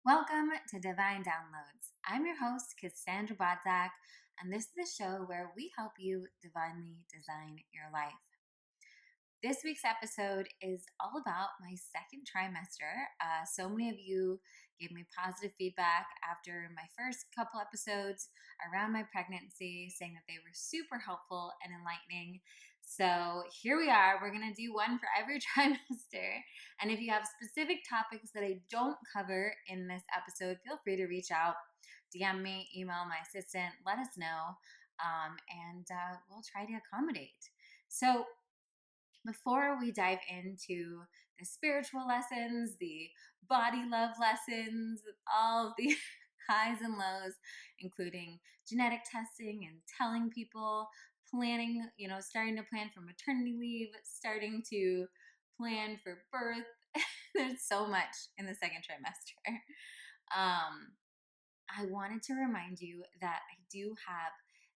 Welcome to Divine Downloads. I'm your host, Cassandra One, and this is the show where we help you divinely design your life. This week's episode is all about my second trimester. So many of you gave me positive feedback after my first couple episodes around my pregnancy, saying that they were super helpful and enlightening. So here we are. We're going to do one for every trimester. And if you have specific topics that I don't cover in this episode, feel free to reach out, DM me, email my assistant, let us know, and we'll try to accommodate. So before we dive into the spiritual lessons, the body love lessons, all of the highs and lows, including genetic testing and telling people, planning, starting to plan for maternity leave, starting to plan for birth. There's so much in the second trimester. I wanted to remind you that I do have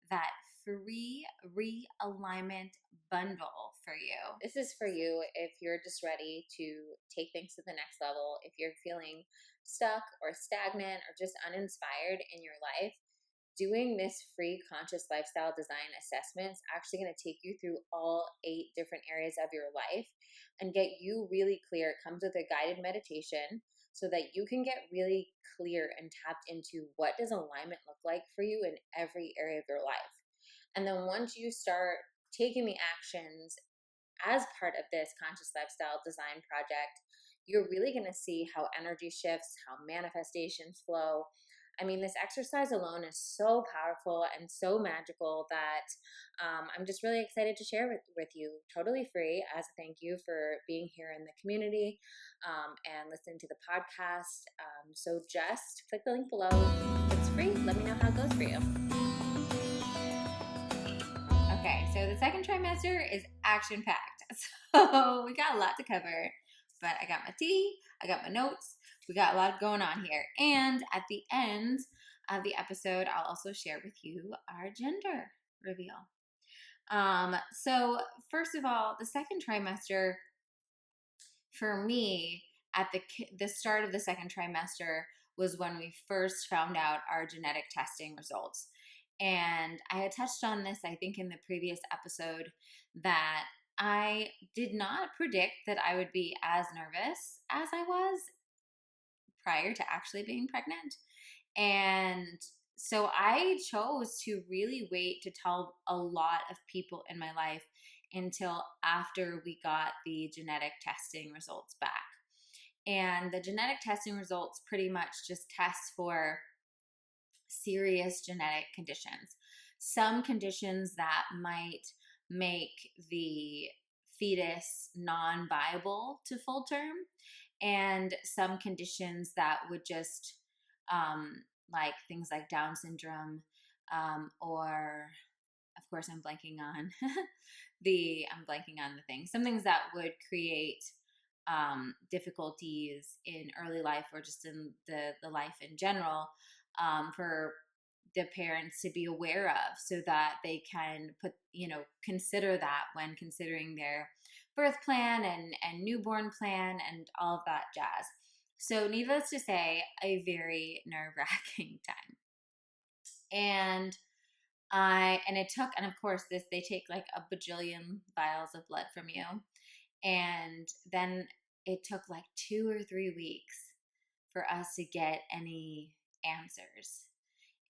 that free realignment bundle for you. This is for you if you're just ready to take things to the next level, if you're feeling stuck or stagnant or just uninspired in your life. Doing this free conscious lifestyle design assessment is actually going to take you through all 8 different areas of your life and get you really clear. It comes with a guided meditation so that you can get really clear and tapped into what does alignment look like for you in every area of your life. And then once you start taking the actions as part of this conscious lifestyle design project, you're really going to see how energy shifts, how manifestations flow. I mean, this exercise alone is so powerful and so magical that I'm just really excited to share with you, totally free, as a thank you for being here in the community and listening to the podcast. So just click the link below. It's free. Let me know how it goes for you. Okay, so the second trimester is action-packed. So we got a lot to cover, but I got my tea, I got my notes, we got a lot going on here. And at the end of the episode, I'll also share with you our gender reveal. So first of all, the second trimester, for me, at the start of the second trimester was when we first found out our genetic testing results. And I had touched on this, I think, in the previous episode, that I did not predict that I would be as nervous as I was prior to actually being pregnant. And so I chose to really wait to tell a lot of people in my life until after we got the genetic testing results back. And the genetic testing results pretty much just test for serious genetic conditions. Some conditions that might make the fetus non-viable to full term, and some conditions that would just like things like Down syndrome, or of course I'm blanking on the thing. Some things that would create difficulties in early life or just in the life in general, for the parents to be aware of, so that they can consider that when considering their birth plan and newborn plan and all of that jazz. So needless to say, a very nerve-wracking time. And of course they take like a bajillion vials of blood from you. And then it took like 2 or 3 weeks for us to get any answers.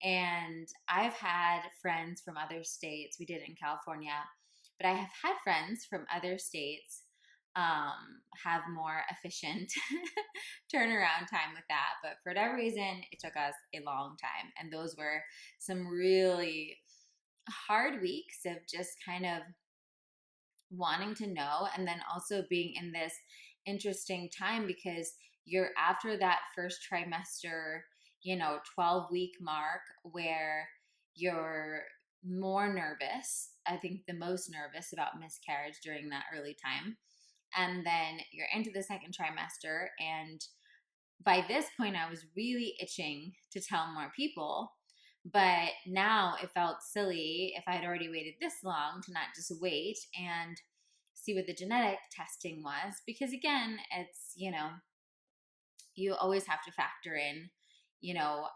And I've had friends from other states. We did it in California, but I have had friends from other states have more efficient turnaround time with that. But for whatever reason, it took us a long time. And those were some really hard weeks of just kind of wanting to know, and then also being in this interesting time because you're after that first trimester, 12-week mark where you're more nervous. I think the most nervous about miscarriage during that early time. And then you're into the second trimester, and by this point I was really itching to tell more people. But now it felt silly if I had already waited this long to not just wait and see what the genetic testing was, because again, it's, you always have to factor in, you know,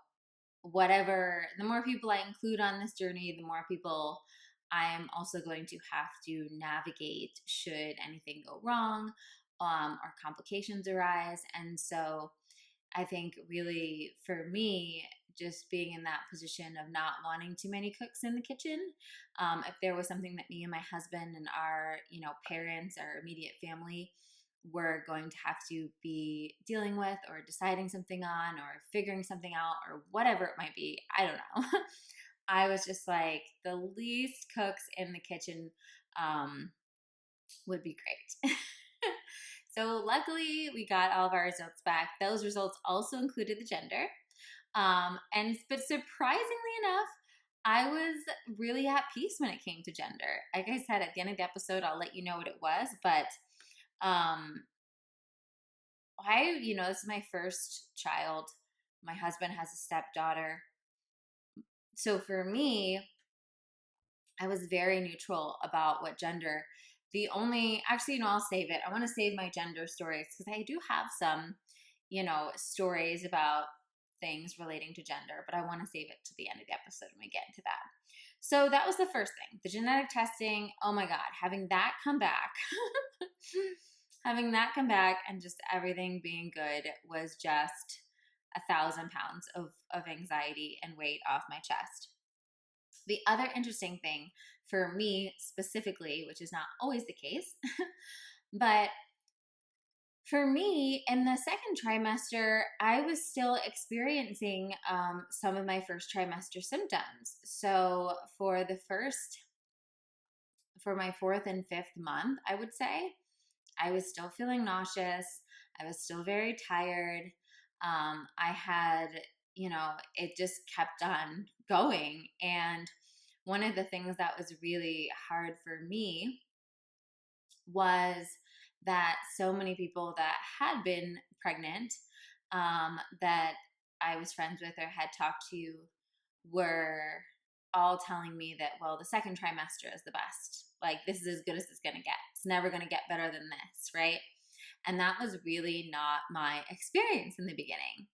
whatever, the more people I include on this journey, the more people I'm also going to have to navigate should anything go wrong, or complications arise. And so I think really for me, just being in that position of not wanting too many cooks in the kitchen. If there was something that me and my husband and our, parents, our immediate family were going to have to be dealing with or deciding something on or figuring something out or whatever it might be, I don't know. I was just like, the least cooks in the kitchen would be great. So luckily, we got all of our results back. Those results also included the gender. But surprisingly enough, I was really at peace when it came to gender. Like I said, at the end of the episode, I'll let you know what it was. But this is my first child. My husband has a stepdaughter. So for me, I was very neutral about what gender. I'll save it. I want to save my gender stories because I do have some, stories about things relating to gender, but I want to save it to the end of the episode when we get into that. So that was the first thing, the genetic testing. Oh my God, having that come back, and just everything being good was just 1,000 pounds of anxiety and weight off my chest. The other interesting thing for me specifically, which is not always the case, but for me in the second trimester, I was still experiencing some of my first trimester symptoms. So for my fourth and fifth month, I would say, I was still feeling nauseous. I was still very tired. I had, it just kept on going. And one of the things that was really hard for me was that so many people that had been pregnant, that I was friends with or had talked to, were all telling me that, well, the second trimester is the best. Like, this is as good as it's going to get. It's never going to get better than this, right? And that was really not my experience in the beginning.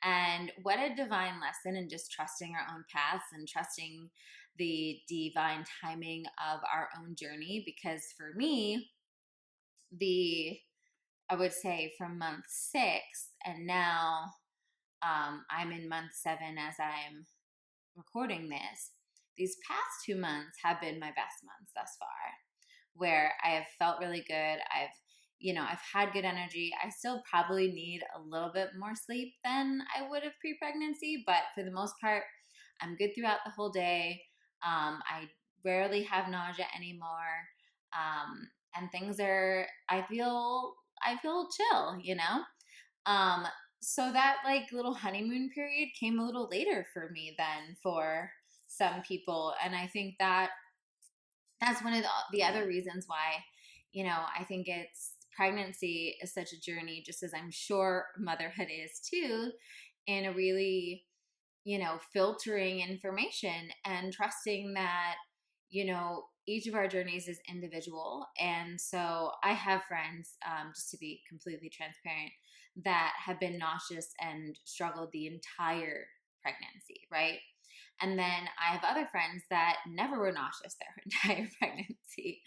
And what a divine lesson in just trusting our own paths and trusting the divine timing of our own journey. Because for me, I would say from month 6 and now I'm in month 7 as I'm recording this. These past 2 months have been my best months thus far, where I have felt really good. I've had good energy. I still probably need a little bit more sleep than I would have pre-pregnancy, but for the most part, I'm good throughout the whole day. I rarely have nausea anymore. And things I feel chill, So that little honeymoon period came a little later for me than for some people. And I think that's one of the other reasons why, I think pregnancy is such a journey, just as I'm sure motherhood is too, in a really, filtering information and trusting that, each of our journeys is individual. And so I have friends, just to be completely transparent, that have been nauseous and struggled the entire pregnancy, right? And then I have other friends that never were nauseous their entire pregnancy.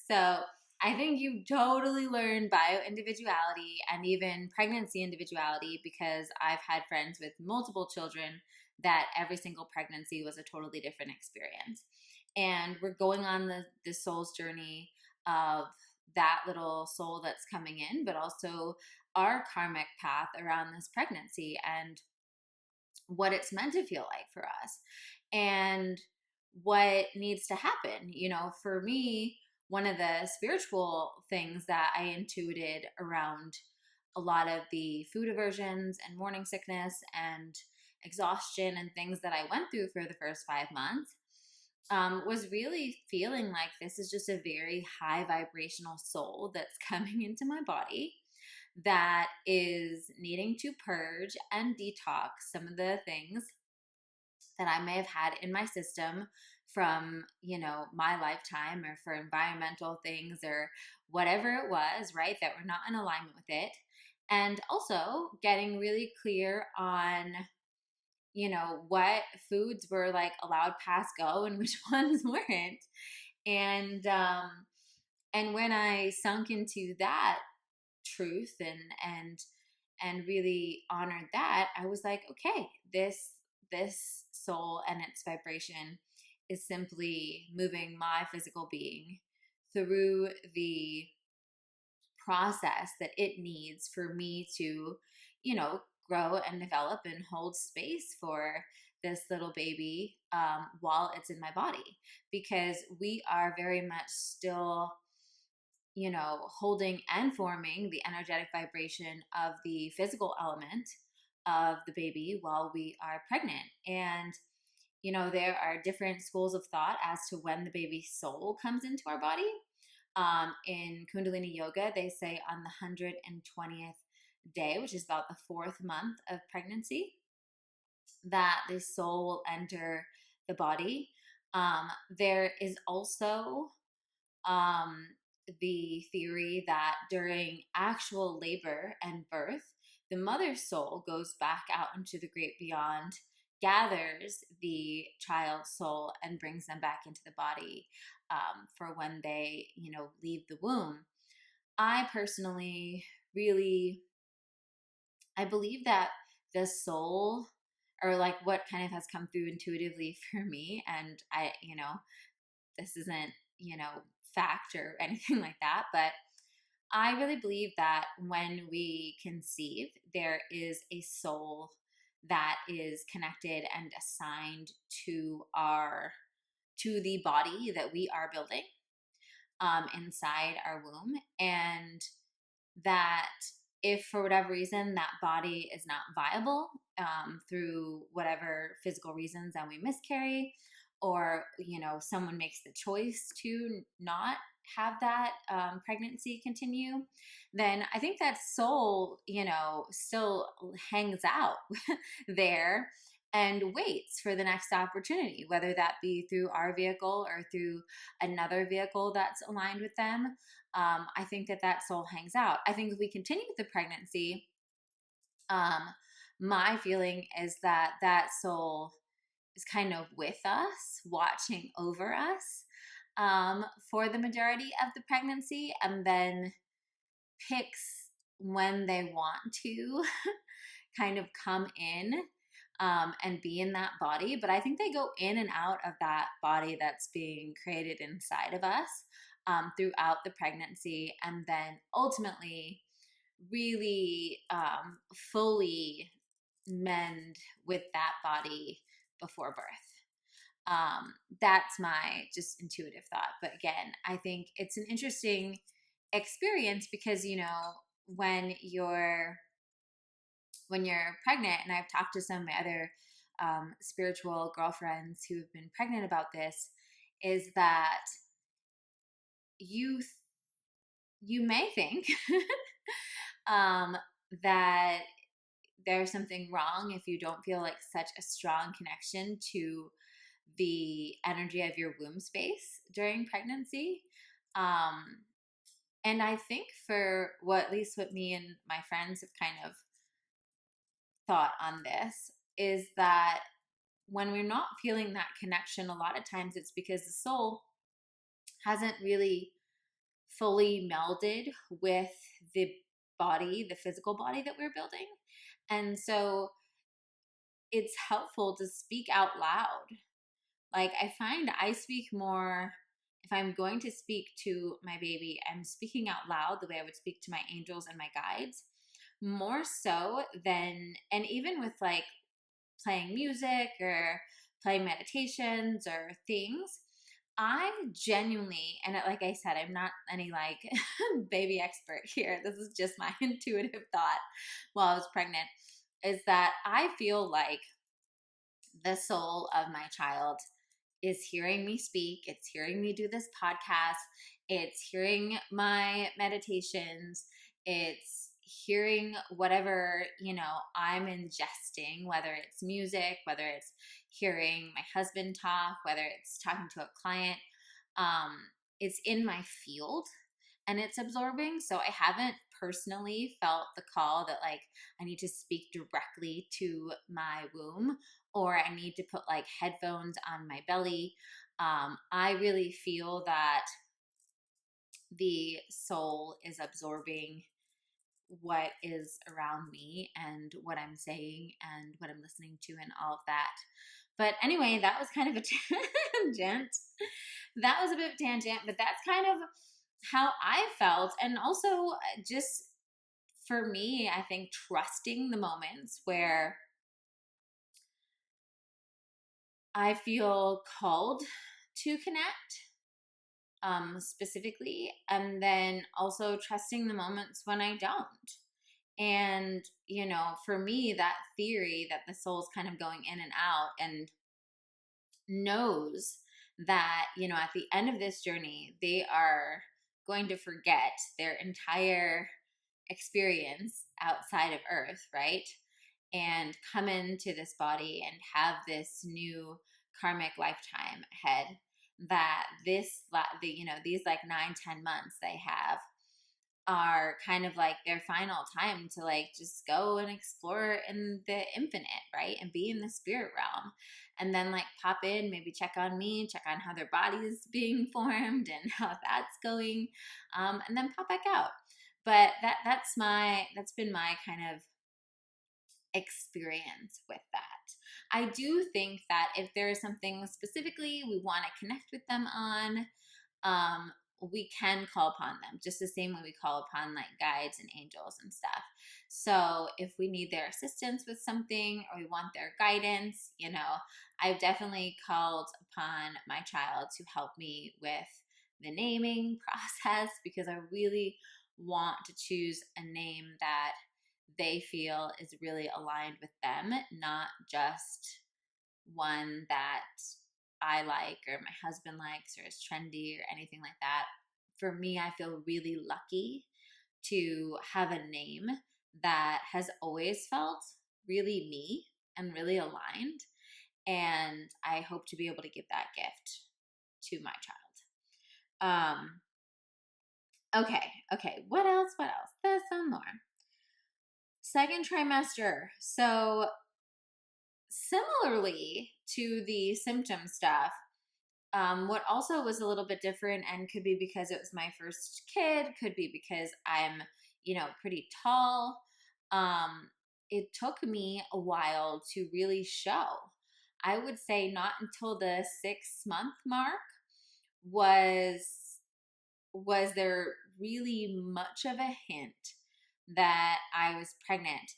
So I think you totally learn bio-individuality and even pregnancy individuality, because I've had friends with multiple children that every single pregnancy was a totally different experience. And we're going on the soul's journey of that little soul that's coming in, but also our karmic path around this pregnancy and what it's meant to feel like for us and what needs to happen. For me, one of the spiritual things that I intuited around a lot of the food aversions and morning sickness and exhaustion and things that I went through for the first 5 months was really feeling like this is just a very high vibrational soul that's coming into my body that is needing to purge and detox some of the things that I may have had in my system from, my lifetime, or for environmental things or whatever it was, right, that were not in alignment with it. and also getting really clear on, what foods were like allowed pass go and which ones weren't. And when I sunk into that truth and really honored that, I was like, okay, this soul and its vibration is simply moving my physical being through the process that it needs for me to, grow and develop and hold space for this little baby while it's in my body. Because we are very much still, holding and forming the energetic vibration of the physical element of the baby while we are pregnant. And, there are different schools of thought as to when the baby's soul comes into our body. In Kundalini Yoga, they say on the 120th day, which is about the 4th month of pregnancy, that the soul will enter the body. There is also um, the theory that during actual labor and birth, the mother's soul goes back out into the great beyond, gathers the child's soul, and brings them back into the body for when they, leave the womb. I personally really, I believe that the soul, or like what kind of has come through intuitively for me, and this isn't, fact or anything like that, but I really believe that when we conceive, there is a soul that is connected and assigned to the body that we are building inside our womb. And that if for whatever reason that body is not viable through whatever physical reasons and we miscarry, or someone makes the choice to not have that pregnancy continue, then I think that soul still hangs out there and waits for the next opportunity, whether that be through our vehicle or through another vehicle that's aligned with them. I think that soul hangs out. I think if we continue with the pregnancy, my feeling is that soul is kind of with us, watching over us for the majority of the pregnancy, and then picks when they want to kind of come in and be in that body. But I think they go in and out of that body that's being created inside of us throughout the pregnancy, and then ultimately really fully mend with that body before birth. That's my just intuitive thought. But again, I think it's an interesting experience because, when you're pregnant, and I've talked to some of my other spiritual girlfriends who have been pregnant about this, is that you may think that there's something wrong if you don't feel like such a strong connection to the energy of your womb space during pregnancy. And I think for at least what me and my friends have kind of thought on this is that when we're not feeling that connection, a lot of times it's because the soul hasn't really fully melded with the body, the physical body that we're building. And so it's helpful to speak out loud. Like, I find I speak more, if I'm going to speak to my baby, I'm speaking out loud the way I would speak to my angels and my guides, more so than, and even with like playing music or playing meditations or things, I genuinely, and like I said, I'm not any like baby expert here. This is just my intuitive thought while I was pregnant, is that I feel like the soul of my child is hearing me speak. It's hearing me do this podcast. It's hearing my meditations. It's hearing whatever, I'm ingesting, whether it's music, whether it's hearing my husband talk, whether it's talking to a client. It's in my field. and it's absorbing. So I haven't personally felt the call that like I need to speak directly to my womb, or I need to put like headphones on my belly. I really feel that the soul is absorbing what is around me and what I'm saying and what I'm listening to and all of that. But anyway, that was kind of a tangent. That was a bit of a tangent, but that's kind of how I felt. And also, just for me, I think trusting the moments where I feel called to connect, specifically, and then also trusting the moments when I don't. And, for me, that theory that the soul's kind of going in and out and knows that, at the end of this journey, they are going to forget their entire experience outside of Earth, right? And come into this body and have this new karmic lifetime ahead. That these like 9-10 months they have are kind of like their final time to like just go and explore in the infinite, right? And be in the spirit realm. And then like pop in, maybe check on me, check on how their body is being formed and how that's going. And then pop back out. But that's been my kind of experience with that. I do think that if there is something specifically we want to connect with them on, we can call upon them just the same way we call upon like guides and angels and stuff. So if we need their assistance with something or we want their guidance, I've definitely called upon my child to help me with the naming process, because I really want to choose a name that they feel is really aligned with them, not just one that I like or my husband likes or is trendy or anything like that. For me, I feel really lucky to have a name that has always felt really me and really aligned. And I hope to be able to give that gift to my child. Okay. What else? There's some more. Second trimester. So similarly to the symptom stuff, what also was a little bit different, and could be because it was my first kid, could be because I'm, pretty tall. It took me a while to really show. I would say not until the 6-month mark was there really much of a hint that I was pregnant.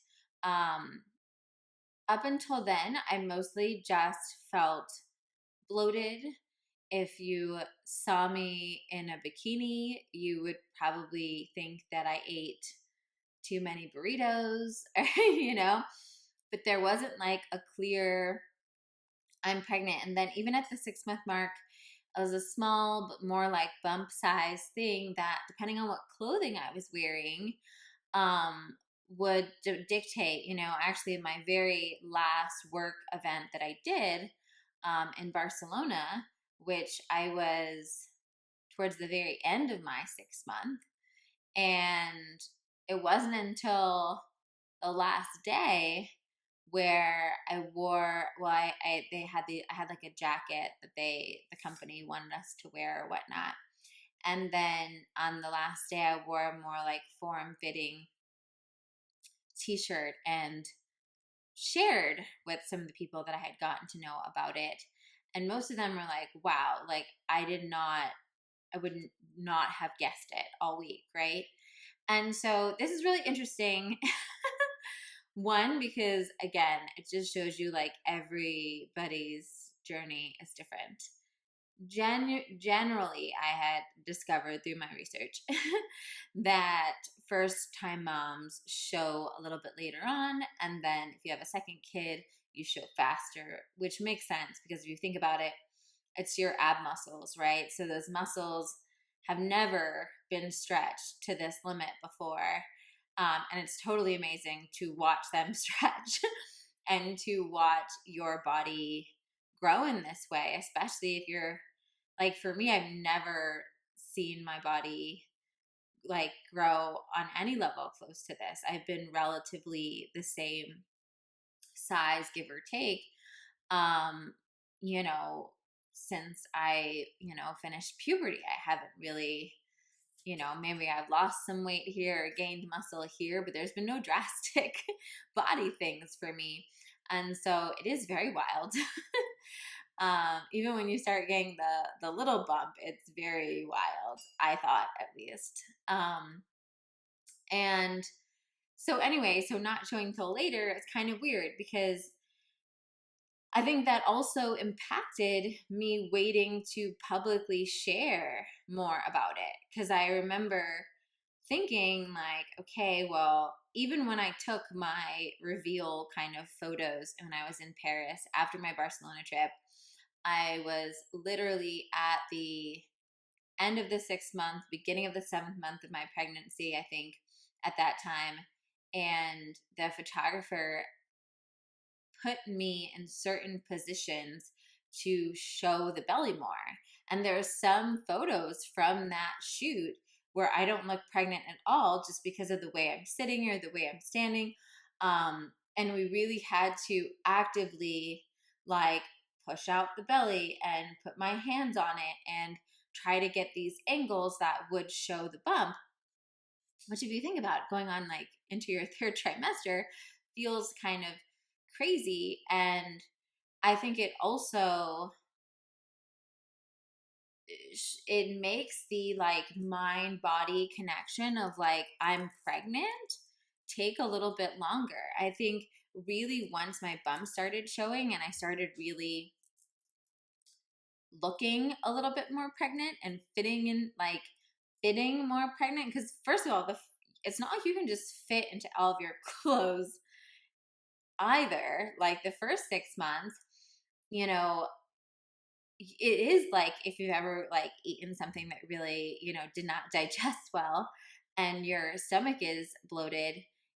Up until then, I mostly just felt bloated. If you saw me in a bikini, you would probably think that I ate too many burritos, but there wasn't like a clear, I'm pregnant. And then even at the 6-month mark, it was a small but more like bump size thing that, depending on what clothing I was wearing, would dictate, actually my very last work event that I did in Barcelona, which I was towards the very end of my 6th month. And it wasn't until the last day where I wore, well, I had like a jacket that the company wanted us to wear or whatnot. And then on the last day, I wore a more like form fitting t-shirt and shared with some of the people that I had gotten to know about it. And most of them were like, wow, like I would not have guessed it all week, right? And so this is really interesting. One, because again, it just shows you like everybody's journey is different. Generally, I had discovered through my research that first time moms show a little bit later on, and then if you have a second kid, you show faster, which makes sense because if you think about it, it's your ab muscles, right? So those muscles have never been stretched to this limit before. And it's totally amazing to watch them stretch and to watch your body grow in this way, especially if you're like, for me, I've never seen my body like grow on any level close to this. I've been relatively the same size, give or take, um, you know, since I, finished puberty. I haven't really, maybe I've lost some weight here, gained muscle here, but there's been no drastic body things for me. And so it is very wild. Even when you start getting the little bump, it's very wild, I thought, at least. And so anyway, so not showing till later, it's kind of weird because I think that also impacted me waiting to publicly share more about it. Because I remember thinking, like, okay, well, even when I took my reveal kind of photos when I was in Paris after my Barcelona trip, I was literally at the end of the 6th month, beginning of the 7th month of my pregnancy, I think, at that time. And the photographer put me in certain positions to show the belly more. And there are some photos from that shoot where I don't look pregnant at all just because of the way I'm sitting or the way I'm standing. And we really had to actively like push out the belly and put my hands on it and try to get these angles that would show the bump. Which, if you think about it, going on like into your 3rd trimester feels kind of crazy. And I think it also it makes the like mind body connection of like I'm pregnant take a little bit longer. I think really once my bum started showing and I started really looking a little bit more pregnant and fitting more pregnant, because first of all, it's not like you can just fit into all of your clothes either. Like the first 6 months, it is like if you've ever like eaten something that really, did not digest well and your stomach is bloated,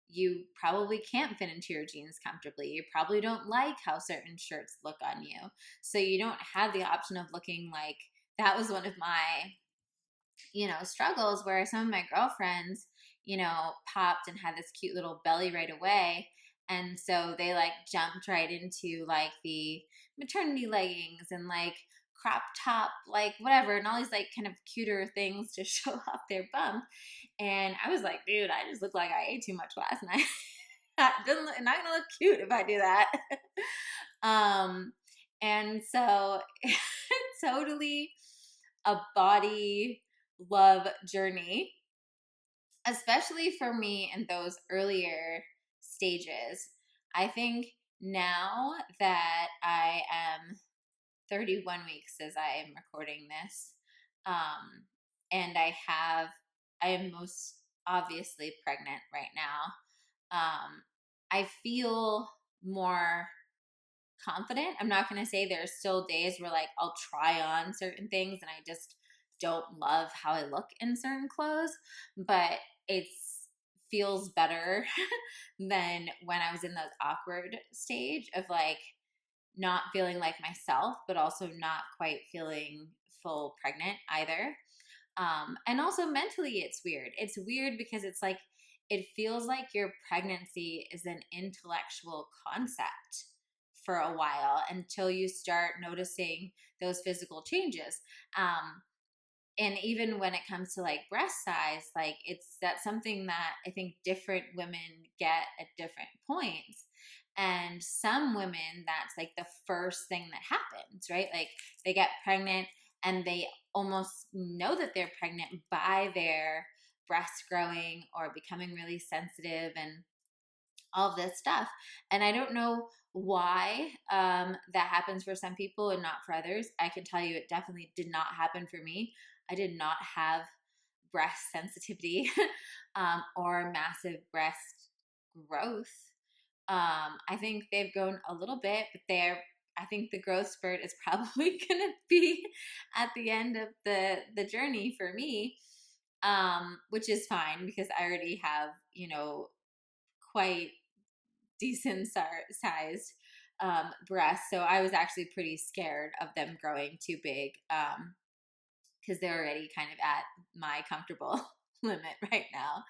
you probably can't fit into your jeans comfortably. You probably don't like how certain shirts look on you. So you don't have the option of looking like that was one of my, struggles where some of my girlfriends, popped and had this cute little belly right away. And so they like jumped right into like the maternity leggings and like crop top, like whatever, and all these like kind of cuter things to show off their bump. And I was like, dude, I just look like I ate too much last night. I'm not gonna look cute if I do that. And so totally a body love journey, especially for me in those earlier stages. I think now that I am 31 weeks as I am recording this, and I am most obviously pregnant right now. I feel more confident. I'm not going to say there's still days where like I'll try on certain things and I just don't love how I look in certain clothes, but it feels better than when I was in the awkward stage of like not feeling like myself, but also not quite feeling full pregnant either. And also mentally, it's weird. It's weird because it's like, it feels like your pregnancy is an intellectual concept for a while until you start noticing those physical changes. And even when it comes to like breast size, like that's something that I think different women get at different points. And some women, that's like the first thing that happens, right? Like they get pregnant and they almost know that they're pregnant by their breasts growing or becoming really sensitive and all of this stuff. And I don't know why that happens for some people and not for others. I can tell you it definitely did not happen for me. I did not have breast sensitivity or massive breast growth. I think they've grown a little bit, but I think the growth spurt is probably going to be at the end of the journey for me, which is fine because I already have, quite decent sized breasts. So I was actually pretty scared of them growing too big because they're already kind of at my comfortable limit right now.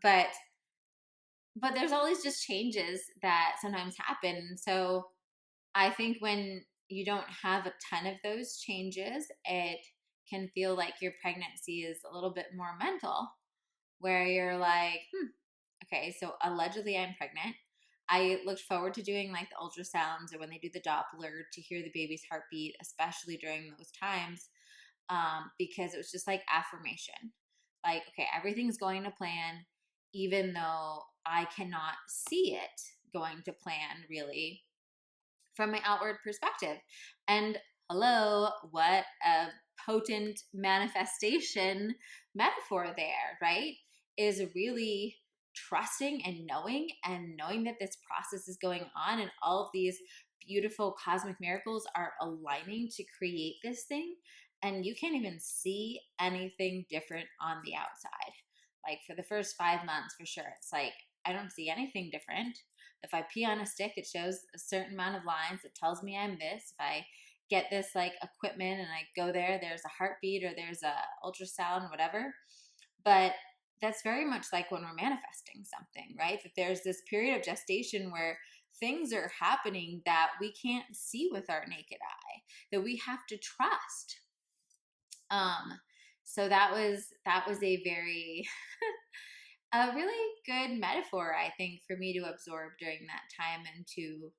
But there's always just changes that sometimes happen. So I think when you don't have a ton of those changes, it can feel like your pregnancy is a little bit more mental, where you're like, okay, so allegedly I'm pregnant. I looked forward to doing like the ultrasounds or when they do the Doppler to hear the baby's heartbeat, especially during those times, because it was just like affirmation. Like, okay, everything's going to plan, even though I cannot see it going to plan really from my outward perspective. And hello, what a potent manifestation metaphor there, right? Is really trusting and knowing that this process is going on and all of these beautiful cosmic miracles are aligning to create this thing. And you can't even see anything different on the outside. Like for the first 5 months, for sure, it's like, I don't see anything different. If I pee on a stick, it shows a certain amount of lines. It tells me I'm this. If I get this like equipment and I go there, there's a heartbeat or there's a ultrasound, whatever. But that's very much like when we're manifesting something, right? That there's this period of gestation where things are happening that we can't see with our naked eye, that we have to trust. So that was a very a really good metaphor, I think, for me to absorb during that time and to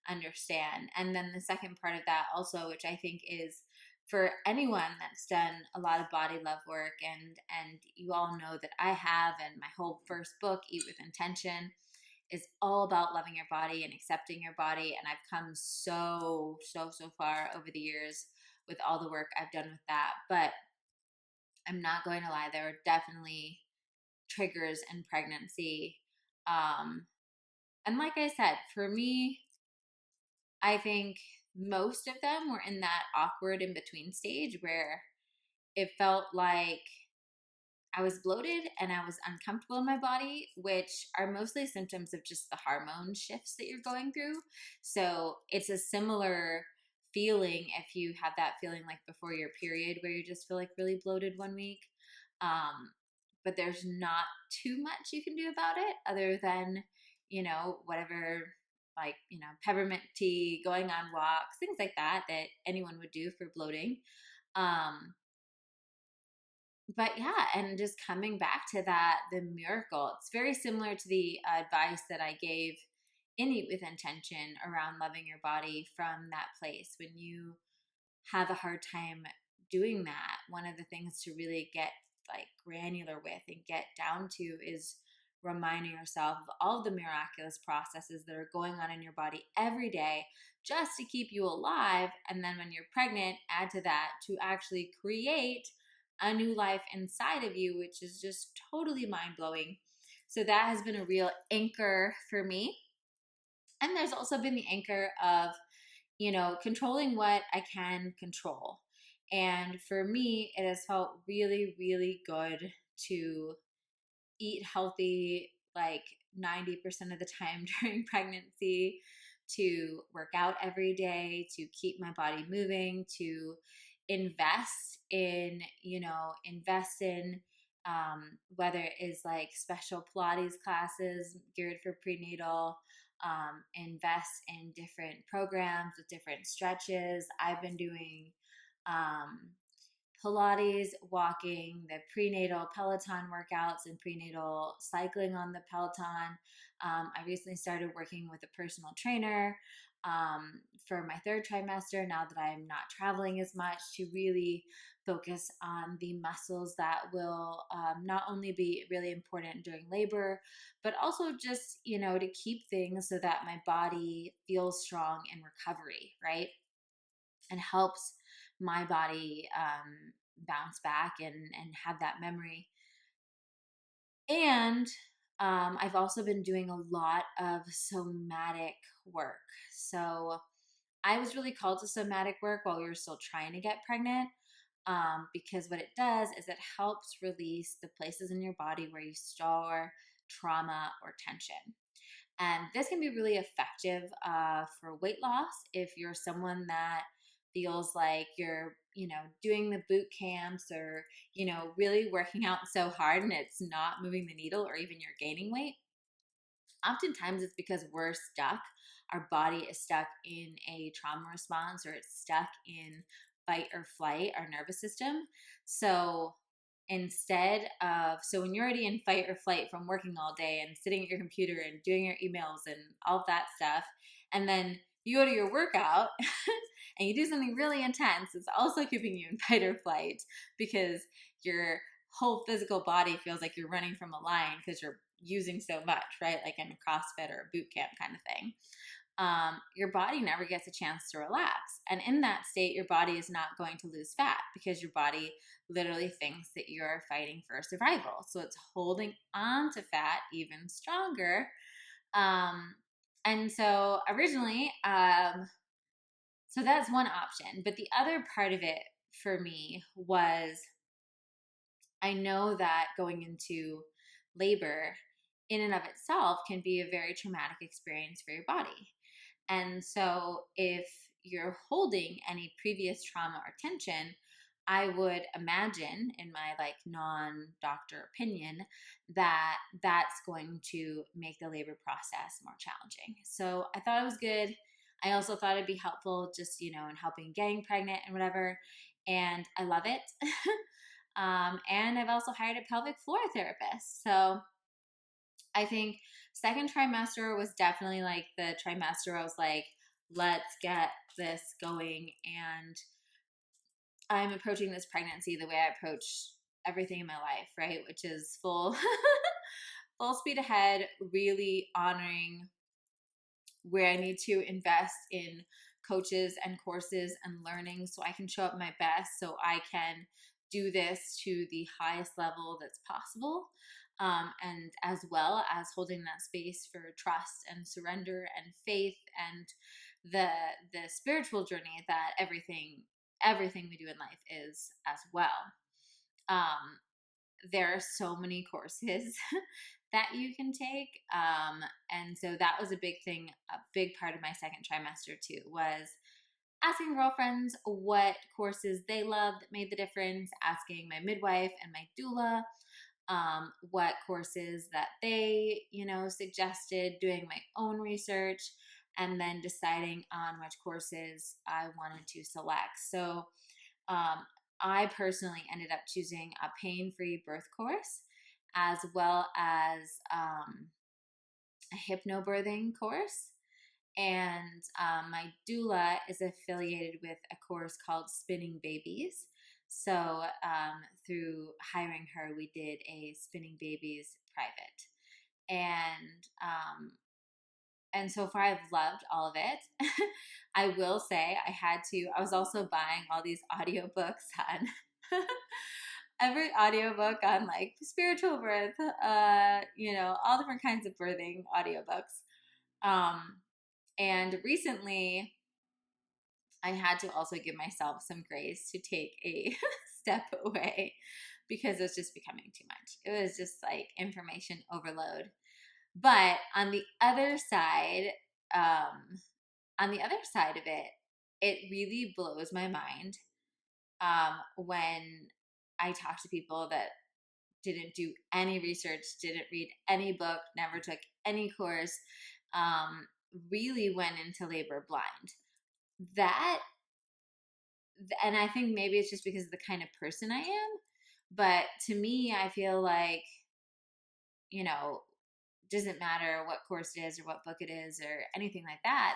understand. And then the second part of that also, which I think is for anyone that's done a lot of body love work, and you all know that I have, and my whole first book, Eat with Intention, is all about loving your body and accepting your body. And I've come so far over the years with all the work I've done with that. But I'm not going to lie, there are definitely triggers in pregnancy. Um, and like I said, for me, I think most of them were in that awkward in between stage where it felt like I was bloated and I was uncomfortable in my body, which are mostly symptoms of just the hormone shifts that you're going through. So it's a similar feeling if you have that feeling like before your period where you just feel like really bloated one week. But there's not too much you can do about it other than, whatever, like, peppermint tea, going on walks, things like that anyone would do for bloating. But yeah, and just coming back to that, the miracle, it's very similar to the advice that I gave in Eat with Intention around loving your body from that place. When you have a hard time doing that, one of the things to really get like granular with and get down to is reminding yourself of all of the miraculous processes that are going on in your body every day just to keep you alive. And then when you're pregnant, add to that to actually create a new life inside of you, which is just totally mind blowing. So that has been a real anchor for me. And there's also been the anchor of, controlling what I can control. And for me, it has felt really, really good to eat healthy like 90% of the time during pregnancy, to work out every day, to keep my body moving, to invest in whether it is like special Pilates classes geared for prenatal, invest in different programs with different stretches. I've been doing Pilates, walking, the prenatal Peloton workouts, and prenatal cycling on the Peloton. I recently started working with a personal trainer for my third trimester, now that I'm not traveling as much, to really focus on the muscles that will not only be really important during labor, but also just, to keep things so that my body feels strong in recovery, right? And helps my body bounce back and have that memory. And I've also been doing a lot of somatic work. So I was really called to somatic work while we were still trying to get pregnant, because what it does is it helps release the places in your body where you store trauma or tension. And this can be really effective for weight loss if you're someone that feels like you're, doing the boot camps or, really working out so hard and it's not moving the needle, or even you're gaining weight, oftentimes it's because we're stuck. Our body is stuck in a trauma response, or it's stuck in fight or flight, our nervous system. So so when you're already in fight or flight from working all day and sitting at your computer and doing your emails and all that stuff, and then you go to your workout and you do something really intense, it's also keeping you in fight or flight because your whole physical body feels like you're running from a lion because you're using so much, right? Like in a CrossFit or a boot camp kind of thing. Your body never gets a chance to relax. And in that state, your body is not going to lose fat because your body literally thinks that you're fighting for survival. So it's holding on to fat even stronger. And so originally, so that's one option. But the other part of it for me was, I know that going into labor in and of itself can be a very traumatic experience for your body. And so if you're holding any previous trauma or tension, I would imagine, in my like non-doctor opinion, that that's going to make the labor process more challenging. So I thought it was good. I also thought it'd be helpful just, in helping getting pregnant and whatever. And I love it. And I've also hired a pelvic floor therapist. So I think second trimester was definitely like the trimester I was like, let's get this going. And I'm approaching this pregnancy the way I approach everything in my life, right? Which is full speed ahead, really honoring where I need to invest in coaches and courses and learning so I can show up my best, so I can do this to the highest level that's possible. And as well as holding that space for trust and surrender and faith and the spiritual journey that everything we do in life is as well. There are so many courses that you can take. And so that was a big thing, a big part of my second trimester too, was asking girlfriends what courses they loved that made the difference, asking my midwife and my doula what courses that they, suggested, doing my own research, and then deciding on which courses I wanted to select. So I personally ended up choosing a pain-free birth course, as well as a hypnobirthing course. And my doula is affiliated with a course called Spinning Babies. So through hiring her, we did a Spinning Babies private. And so far I've loved all of it. I will say I was also buying all these audiobooks on every audiobook on like spiritual birth, all different kinds of birthing audiobooks. And recently I had to also give myself some grace to take a step away because it was just becoming too much. It was just like information overload. But on the other side of it, it really blows my mind when I talk to people that didn't do any research, didn't read any book, never took any course, really went into labor blind. And I think maybe it's just because of the kind of person I am, but to me, I feel like, doesn't matter what course it is or what book it is or anything like that.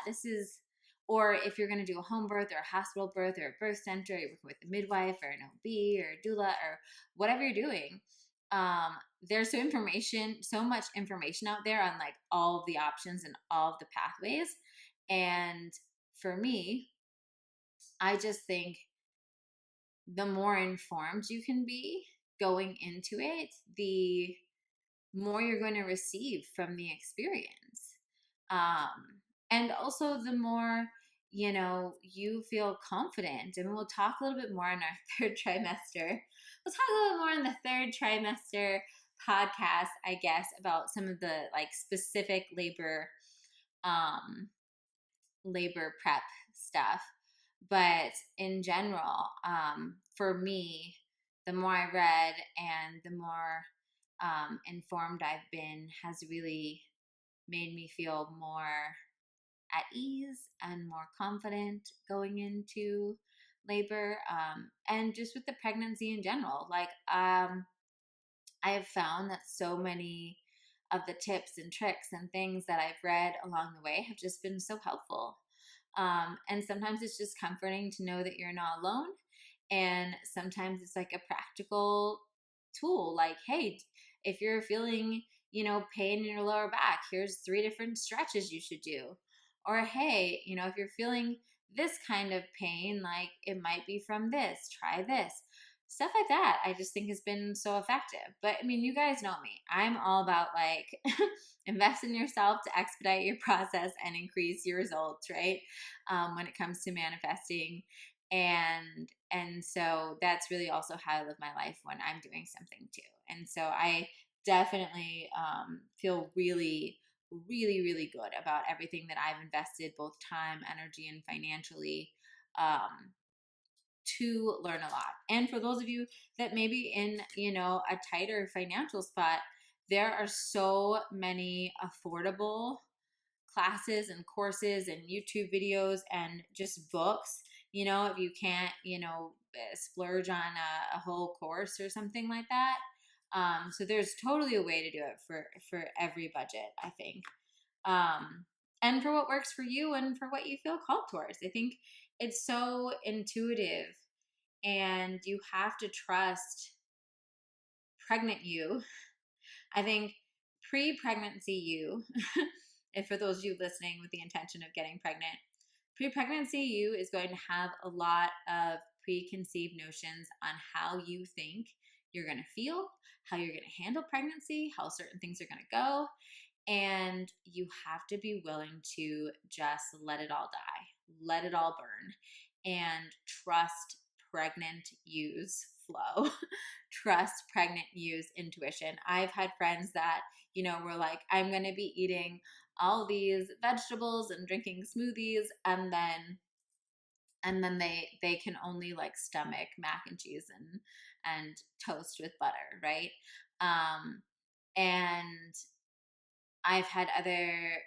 Or if you're going to do a home birth or a hospital birth or a birth center, you're working with a midwife or an OB or a doula or whatever you're doing, there's so much information out there on like all of the options and all of the pathways. And for me, I just think the more informed you can be going into it, the more you're going to receive from the experience. And also the more, you feel confident. And we'll talk a little bit more in our third trimester. We'll talk a little more in the third trimester podcast, I guess, about some of the like specific labor prep stuff. But in general, for me, the more I read and the more informed I've been has really made me feel more at ease and more confident going into labor, and just with the pregnancy in general. Like, I have found that so many of the tips and tricks and things that I've read along the way have just been so helpful. And sometimes it's just comforting to know that you're not alone. And sometimes it's like a practical tool, like, hey, if you're feeling, pain in your lower back, here's 3 different stretches you should do. Or, hey, if you're feeling this kind of pain, like it might be from this, try this. Stuff like that, I just think has been so effective. But I mean, you guys know me. I'm all about like invest in yourself to expedite your process and increase your results, right? When it comes to manifesting. And so that's really also how I live my life when I'm doing something too. And so I definitely feel really, really, really good about everything that I've invested, both time, energy, and financially, to learn a lot. And for those of you that maybe in, a tighter financial spot, there are so many affordable classes and courses and YouTube videos and just books. If you can't, splurge on a whole course or something like that. So there's totally a way to do it for every budget, I think. And for what works for you and for what you feel called towards. I think it's so intuitive, and you have to trust pregnant you. I think pre-pregnancy you, if for those of you listening with the intention of getting pregnant, pre-pregnancy you is going to have a lot of preconceived notions on how you think you're going to feel, how you're going to handle pregnancy, how certain things are going to go. And you have to be willing to just let it all die, let it all burn, and trust pregnant you's flow. Trust pregnant you's intuition. I've had friends that, were like, I'm going to be eating all these vegetables and drinking smoothies, and then they can only like stomach mac and cheese and toast with butter, right? And I've had other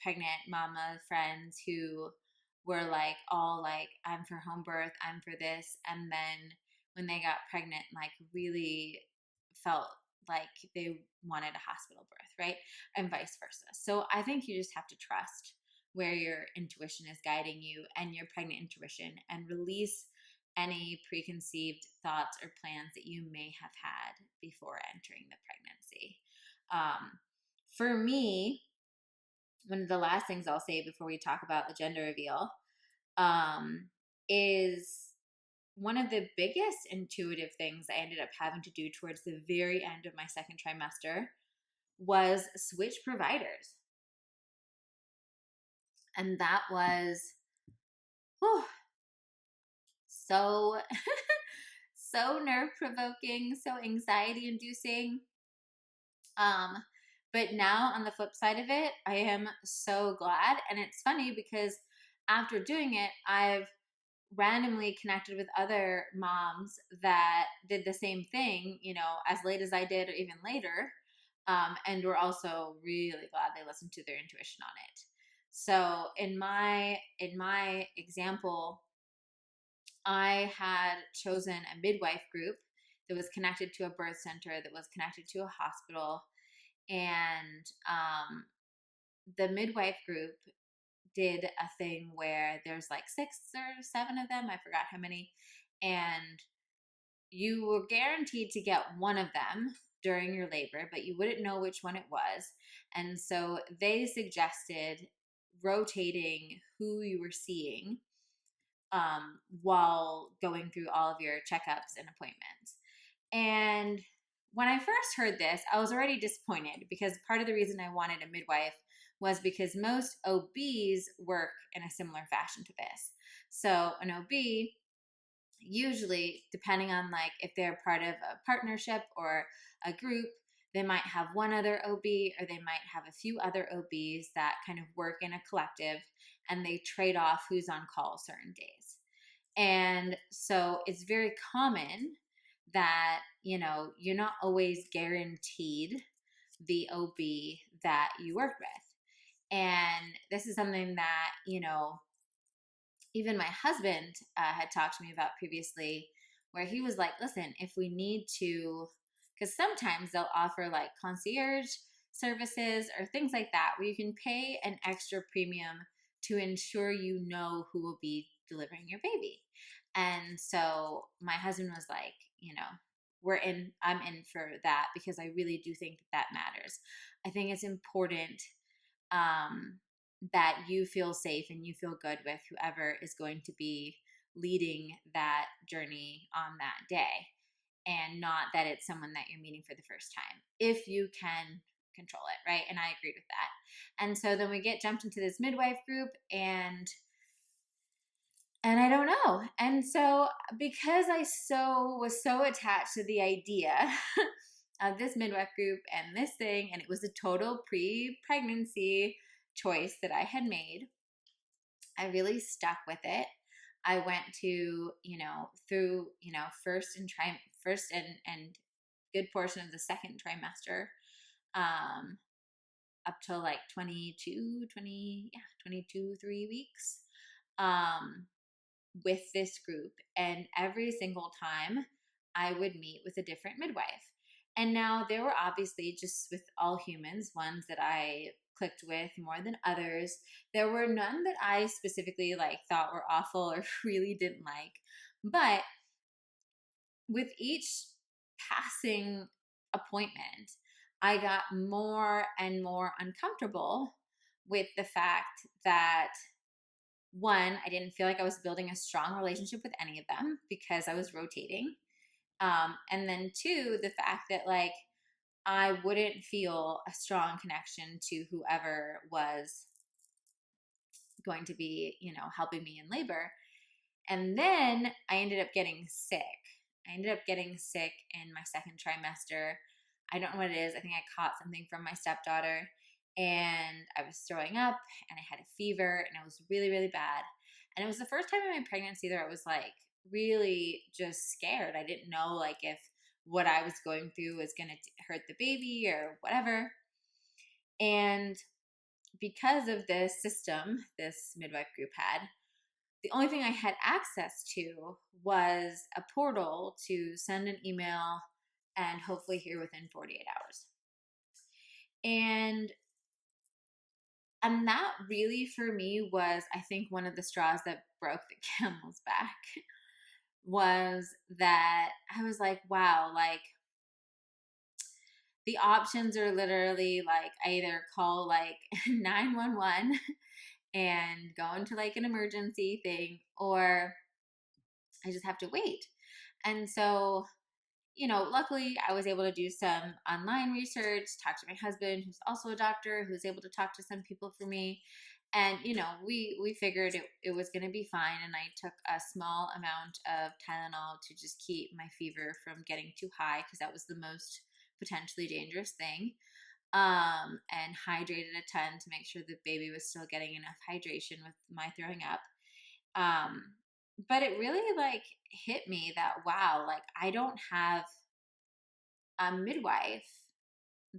pregnant mama friends who were like, all like, I'm for home birth, I'm for this. And then when they got pregnant, like really felt like they wanted a hospital birth, right? And vice versa. So I think you just have to trust where your intuition is guiding you and your pregnant intuition, and release any preconceived thoughts or plans that you may have had before entering the pregnancy. For me, one of the last things I'll say before we talk about the gender reveal, is one of the biggest intuitive things I ended up having to do towards the very end of my second trimester was switch providers. And that was so so nerve provoking, so anxiety inducing. But now on the flip side of it, I am so glad. And it's funny because after doing it, I've randomly connected with other moms that did the same thing, as late as I did or even later. And we're also really glad they listened to their intuition on it. So in my example, I had chosen a midwife group that was connected to a birth center, that was connected to a hospital. And the midwife group did a thing where there's like 6 or 7 of them, I forgot how many, and you were guaranteed to get one of them during your labor, but you wouldn't know which one it was. And so they suggested rotating who you were seeing while going through all of your checkups and appointments. And when I first heard this, I was already disappointed, because part of the reason I wanted a midwife was because most OBs work in a similar fashion to this. So an OB, usually, depending on like if they're part of a partnership or a group, They might have one other OB, or they might have a few other OBs that kind of work in a collective, and they trade off who's on call certain days. And so it's very common that, you're not always guaranteed the OB that you work with. And this is something that, even my husband had talked to me about previously, where he was like, listen, if we need to, because sometimes they'll offer like concierge services or things like that, where you can pay an extra premium to ensure who will be delivering your baby. And so my husband was like, I'm in for that, because I really do think that matters. I think it's important that you feel safe and you feel good with whoever is going to be leading that journey on that day, and not that it's someone that you're meeting for the first time, if you can control it, right? And I agree with that. And so then we get jumped into this midwife group, and I don't know. And so because I was so attached to the idea of this midwife group and this thing, and it was a total pre-pregnancy choice that I had made, I really stuck with it. I went to, through, first and good portion of the second trimester, up till like 22, 3 weeks, with this group. And every single time I would meet with a different midwife. And now there were obviously, just with all humans, ones that I clicked with more than others. There were none that I specifically thought were awful or really didn't like. But with each passing appointment, I got more and more uncomfortable with the fact that, one, I didn't feel like I was building a strong relationship with any of them because I was rotating. And then two, the fact that I wouldn't feel a strong connection to whoever was going to be, helping me in labor. And then I ended up getting sick. in my second trimester. I don't know what it is. I think I caught something from my stepdaughter, and I was throwing up, and I had a fever, and it was really, really bad. And it was the first time in my pregnancy that I was really just scared. I didn't know if what I was going through was going to hurt the baby or whatever. And because of this system this midwife group had, the only thing I had access to was a portal to send an email and hopefully hear within 48 hours. And that really, for me, was, I think, one of the straws that broke the camel's back, was that I was like, wow, the options are literally I either call 911 and go into an emergency thing, or I just have to wait. And so, luckily I was able to do some online research, talk to my husband, who's also a doctor, who's able to talk to some people for me. And, we figured it was going to be fine. And I took a small amount of Tylenol to just keep my fever from getting too high, because that was the most potentially dangerous thing. And hydrated a ton to make sure the baby was still getting enough hydration with my throwing up. But it really hit me that, wow, I don't have a midwife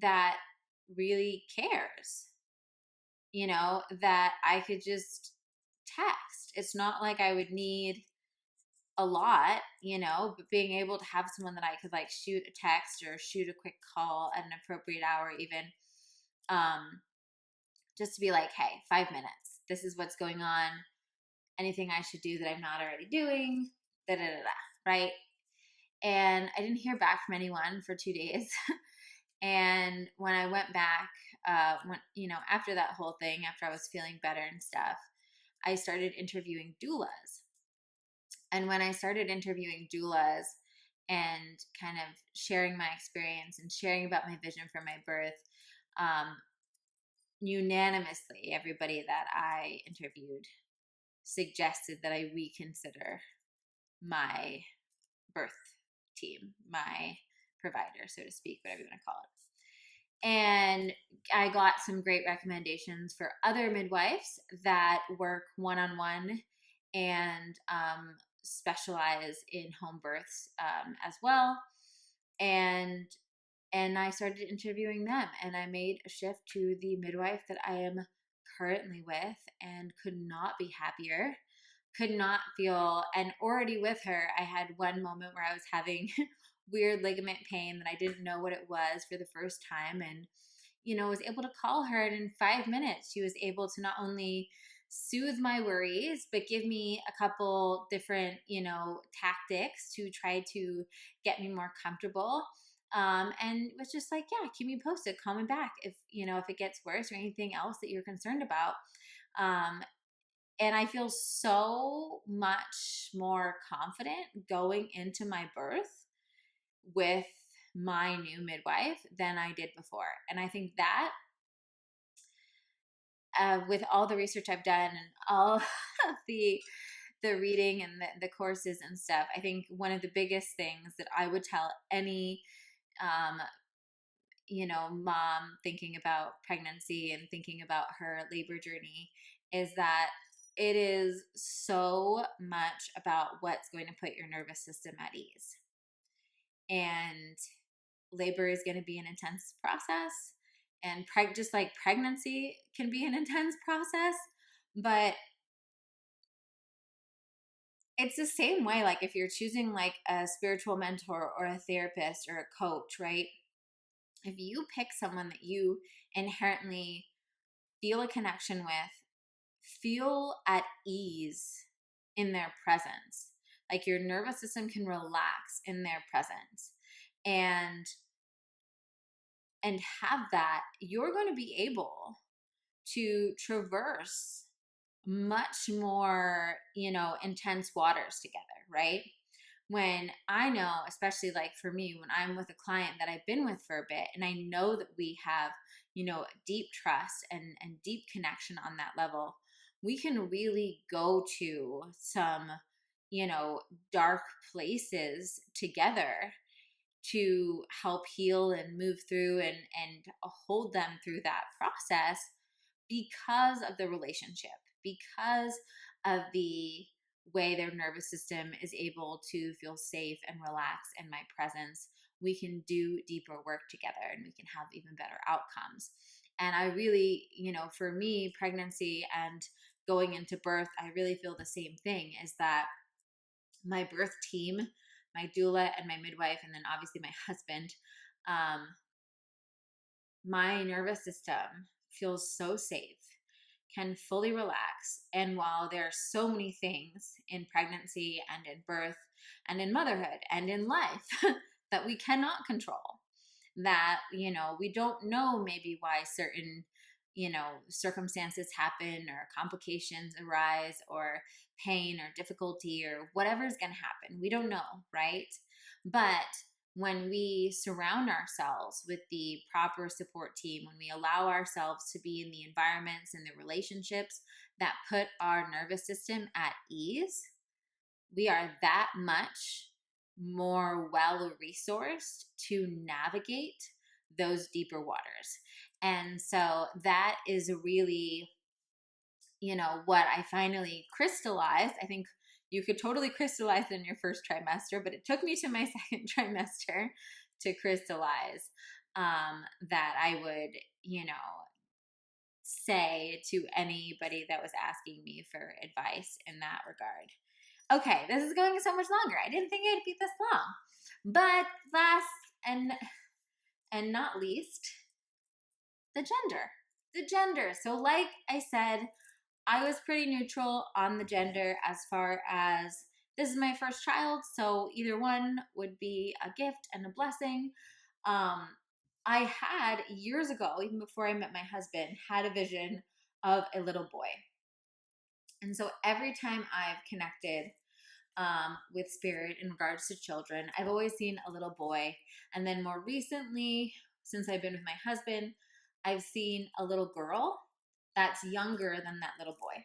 that really cares, that I could just text. It's not like I would need a lot, but being able to have someone that I could shoot a text or shoot a quick call at an appropriate hour, even, just to be hey, 5 minutes, this is what's going on, anything I should do that I'm not already doing, right? And I didn't hear back from anyone for 2 days. And when I went back, after that whole thing, after I was feeling better and stuff, I started interviewing doulas. And when I started interviewing doulas and kind of sharing my experience and sharing about my vision for my birth, unanimously, everybody that I interviewed suggested that I reconsider my birth team, my provider, so to speak, whatever you want to call it. And I got some great recommendations for other midwives that work one on one and specialize in home births as well. And I started interviewing them, and I made a shift to the midwife that I am currently with, and could not be happier. Could not feel, and already with her, I had one moment where I was having weird ligament pain that I didn't know what it was for the first time, and was able to call her, and in 5 minutes she was able to not only soothe my worries but give me a couple different tactics to try to get me more comfortable, and was just like, yeah, keep me posted, call me back if it gets worse or anything else that you're concerned about. And I feel so much more confident going into my birth with my new midwife than I did before. And I think that with all the research I've done and all of the reading and the courses and stuff, I think one of the biggest things that I would tell any mom thinking about pregnancy and thinking about her labor journey is that it is so much about what's going to put your nervous system at ease. And labor is going to be an intense process, and just like pregnancy can be an intense process, but it's the same way. Like if you're choosing like a spiritual mentor or a therapist or a coach, right? If you pick someone that you inherently feel a connection with, feel at ease in their presence, like your nervous system can relax in their presence, and have that, you're going to be able to traverse much more, intense waters together, right? When I know, especially like for me, when I'm with a client that I've been with for a bit and I know that we have, deep trust and deep connection on that level, we can really go to some, dark places together to help heal and move through and hold them through that process because of the relationship, because of the way their nervous system is able to feel safe and relax in my presence. We can do deeper work together and we can have even better outcomes. And I really, for me, pregnancy and going into birth, I really feel the same thing, is that my birth team, my doula and my midwife, and then obviously my husband, my nervous system feels so safe, can fully relax. And while there are so many things in pregnancy and in birth and in motherhood and in life that we cannot control, that, we don't know maybe why certain, circumstances happen or complications arise or pain or difficulty or whatever's going to happen. We don't know, right? But when we surround ourselves with the proper support team, when we allow ourselves to be in the environments and the relationships that put our nervous system at ease, we are that much more well resourced to navigate those deeper waters. And so that is really, what I finally crystallized. I think you could totally crystallize in your first trimester, but it took me to my second trimester to crystallize that I would, say to anybody that was asking me for advice in that regard. Okay, this is going so much longer. I didn't think it'd be this long. But last and not least, the gender. The gender. So like I said, I was pretty neutral on the gender as far as this is my first child, so either one would be a gift and a blessing. I had years ago, even before I met my husband, had a vision of a little boy. And so every time I've connected with spirit in regards to children, I've always seen a little boy. And then more recently, since I've been with my husband, I've seen a little girl that's younger than that little boy.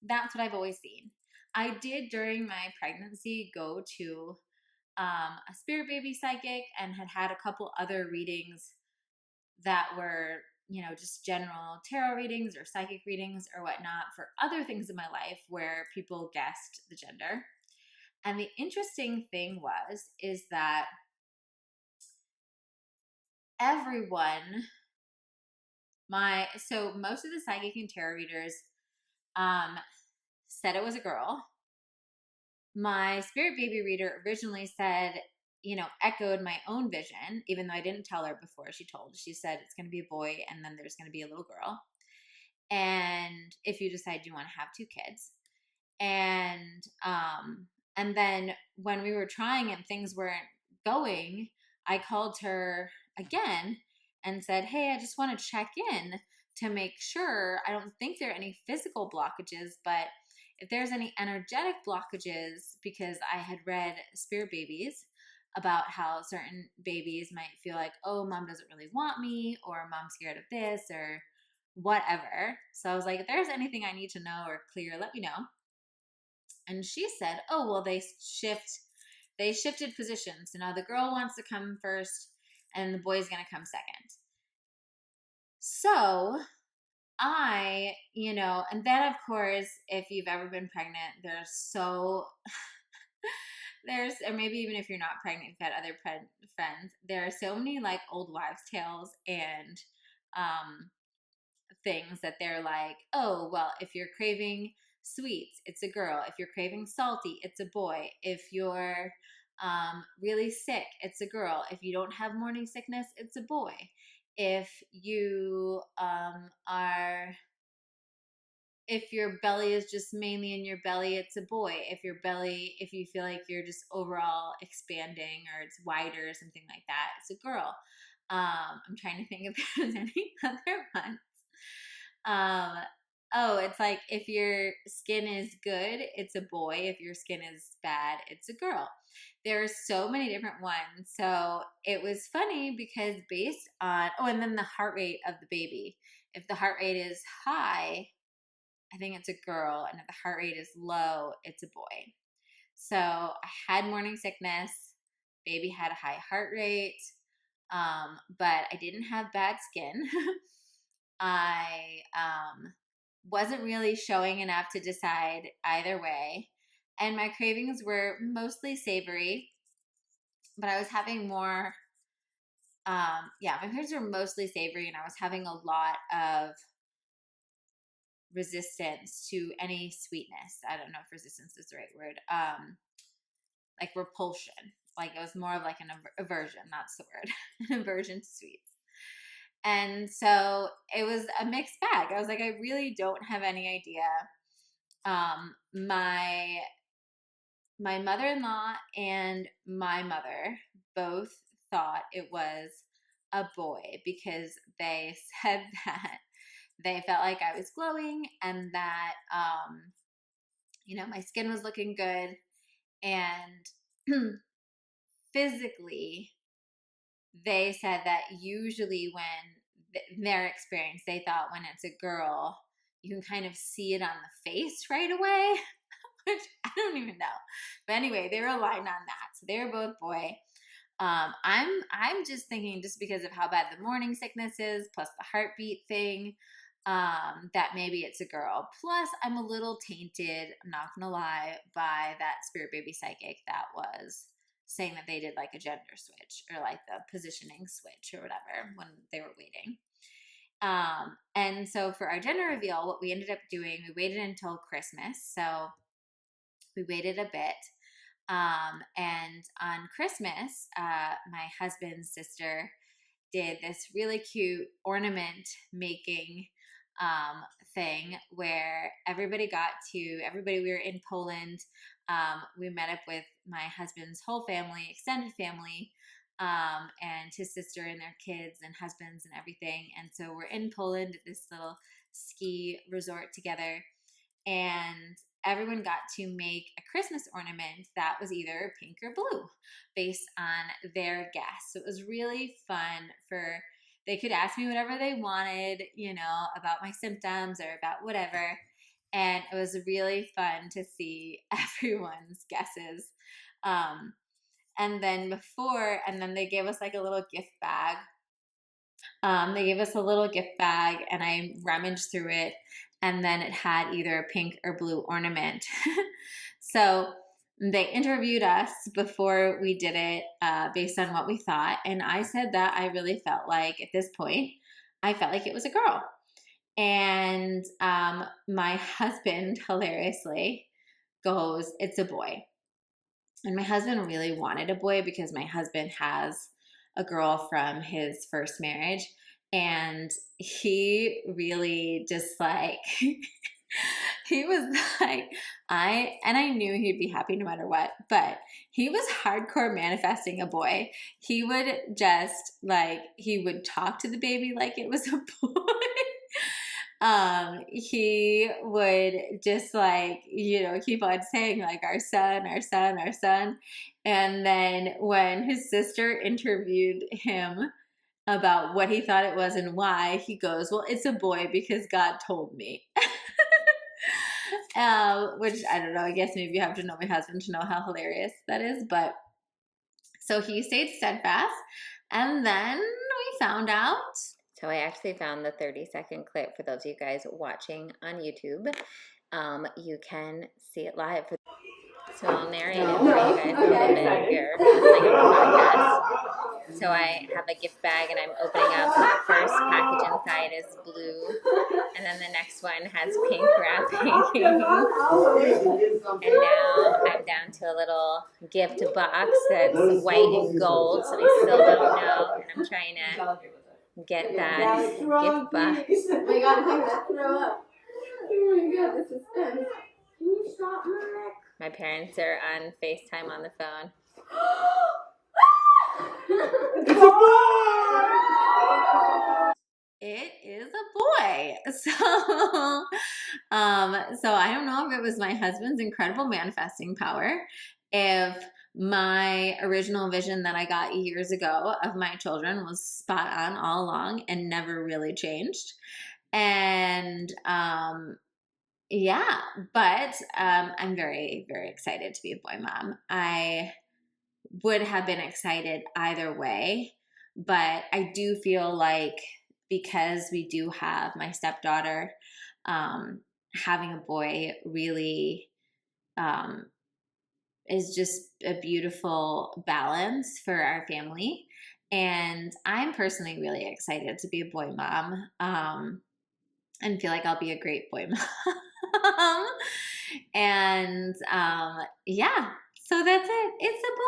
That's what I've always seen. I did during my pregnancy go to a spirit baby psychic and had a couple other readings that were, just general tarot readings or psychic readings or whatnot for other things in my life where people guessed the gender. And the interesting thing is that everyone, so most of the psychic and tarot readers said it was a girl. My spirit baby reader originally said, echoed my own vision, even though I didn't tell her before she said it's going to be a boy and then there's going to be a little girl. And if you decide you want to have 2 kids. And then when we were trying and things weren't going, I called her again and said, hey, I just want to check in to make sure. I don't think there are any physical blockages, but if there's any energetic blockages, because I had read Spirit Babies about how certain babies might feel like, oh, mom doesn't really want me, or mom's scared of this, or whatever. So I was like, if there's anything I need to know or clear, let me know. And she said, oh, well, they shifted positions. So now the girl wants to come first and the boy's going to come second. So and then of course, if you've ever been pregnant, or maybe even if you're not pregnant, you've had other friends, there are so many like old wives' tales and things that they're like, oh, well, if you're craving sweets, it's a girl. If you're craving salty, it's a boy. If you're really sick, it's a girl. If you don't have morning sickness, it's a boy. If you if your belly is just mainly in your belly, it's a boy. If you feel like you're just overall expanding or it's wider or something like that, it's a girl. I'm trying to think if there's any other ones. It's like if your skin is good, it's a boy. If your skin is bad, it's a girl. There are so many different ones. So it was funny because based on, and then the heart rate of the baby. If the heart rate is high, I think it's a girl. And if the heart rate is low, it's a boy. So I had morning sickness. Baby had a high heart rate. But I didn't have bad skin. I wasn't really showing enough to decide either way. And my cravings were mostly savory, but I was having more, my cravings were mostly savory, and I was having a lot of resistance to any sweetness. I don't know if resistance is the right word. Like repulsion. Like it was more of like an aversion. That's the word. An aversion to sweets. And so it was a mixed bag. I was like, I really don't have any idea. My mother-in-law and my mother both thought it was a boy because they said that they felt like I was glowing and that, my skin was looking good. And physically, they said that usually when their experience, they thought when it's a girl, you can kind of see it on the face right away, which I don't even know. But anyway, they were aligned on that. So they were both boy. I'm just thinking, just because of how bad the morning sickness is, plus the heartbeat thing, that maybe it's a girl. Plus, I'm a little tainted, I'm not gonna lie, by that spirit baby psychic that was saying that they did like a gender switch or like the positioning switch or whatever when they were waiting. And so for our gender reveal, what we ended up doing, we waited until Christmas. So we waited a bit. And on Christmas, my husband's sister did this really cute ornament making thing where everybody, we were in Poland. We met up with my husband's whole family, extended family, and his sister and their kids and husbands and everything. And so we're in Poland at this little ski resort together. And everyone got to make a Christmas ornament that was either pink or blue based on their guess. So it was really fun they could ask me whatever they wanted, about my symptoms or about whatever. And it was really fun to see everyone's guesses. And then they gave us like a little gift bag They gave us a little gift bag, and I rummaged through it, and then it had either a pink or blue ornament. So they interviewed us before we did it based on what we thought. And I said that I really felt like at this point, I felt like it was a girl. And my husband, hilariously, goes, "It's a boy." And my husband really wanted a boy because my husband has a girl from his first marriage. And he really just like, he was like, I knew he'd be happy no matter what, but he was hardcore manifesting a boy. He would just like, he would talk to the baby like it was a boy. He would just like, keep on saying like our son, our son, our son. And then when his sister interviewed him about what he thought it was and why, he goes, "Well, it's a boy because God told me." Which I don't know, I guess maybe you have to know my husband to know how hilarious that is. But so he stayed steadfast. And then we found out. So I actually found the 30-second clip for those of you guys watching on YouTube. You can see it live. So I'll narrate it for you guys a little bit here. So I have a gift bag and I'm opening up. The first package inside is blue, and then the next one has pink wrapping. And now I'm down to a little gift box that's white and gold, so I still don't know. And I'm trying to get that gift box. Oh my god, I'm gonna throw up. Oh my god, this is fun. Can you stop, Mark? My parents are on FaceTime on the phone. It's a boy! It is a boy. So I don't know if it was my husband's incredible manifesting power, if my original vision that I got years ago of my children was spot on all along and never really changed. And yeah, but I'm very, very excited to be a boy mom. I would have been excited either way, but I do feel like because we do have my stepdaughter, having a boy really is just a beautiful balance for our family. And I'm personally really excited to be a boy mom, and feel like I'll be a great boy mom. And yeah, so that's it. It's a boy.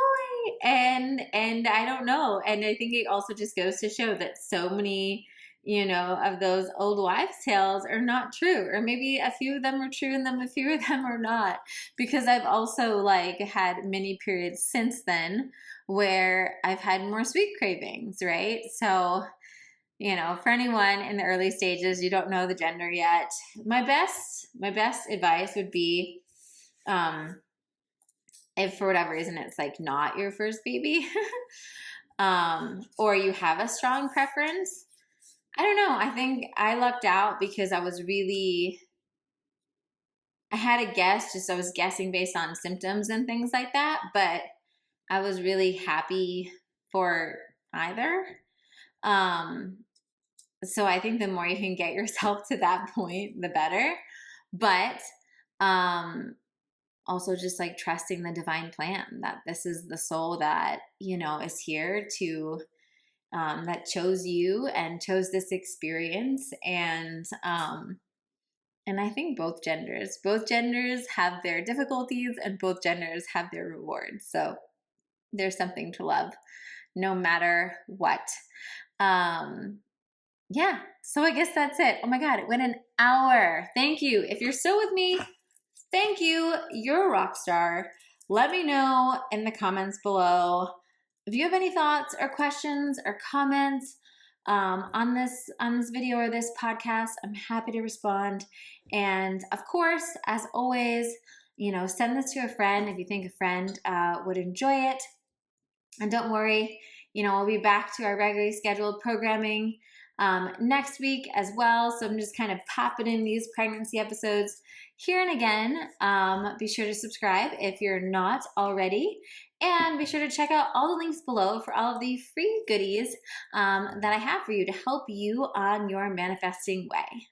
And I don't know. And I think it also just goes to show that so many, of those old wives' tales are not true. Or maybe a few of them are true and then a few of them are not. Because I've also like had many periods since then where I've had more sweet cravings, right? So, for anyone in the early stages, you don't know the gender yet. My best advice would be, if for whatever reason it's like not your first baby, or you have a strong preference, I don't know. I think I lucked out because I had a guess, I was guessing based on symptoms and things like that, but I was really happy for either. So I think the more you can get yourself to that point, the better. But also just like trusting the divine plan that this is the soul that, is here to, that chose you and chose this experience. And I think both genders have their difficulties and both genders have their rewards. So there's something to love no matter what. Yeah, so I guess that's it. Oh my God, it went an hour. Thank you. If you're still with me, thank you. You're a rock star. Let me know in the comments below if you have any thoughts or questions or comments on this video or this podcast. I'm happy to respond. And of course, as always, send this to a friend if you think a friend would enjoy it. And don't worry, we'll be back to our regularly scheduled programming next week as well. So I'm just kind of popping in these pregnancy episodes here and again. Be sure to subscribe if you're not already. And be sure to check out all the links below for all of the free goodies that I have for you to help you on your manifesting way.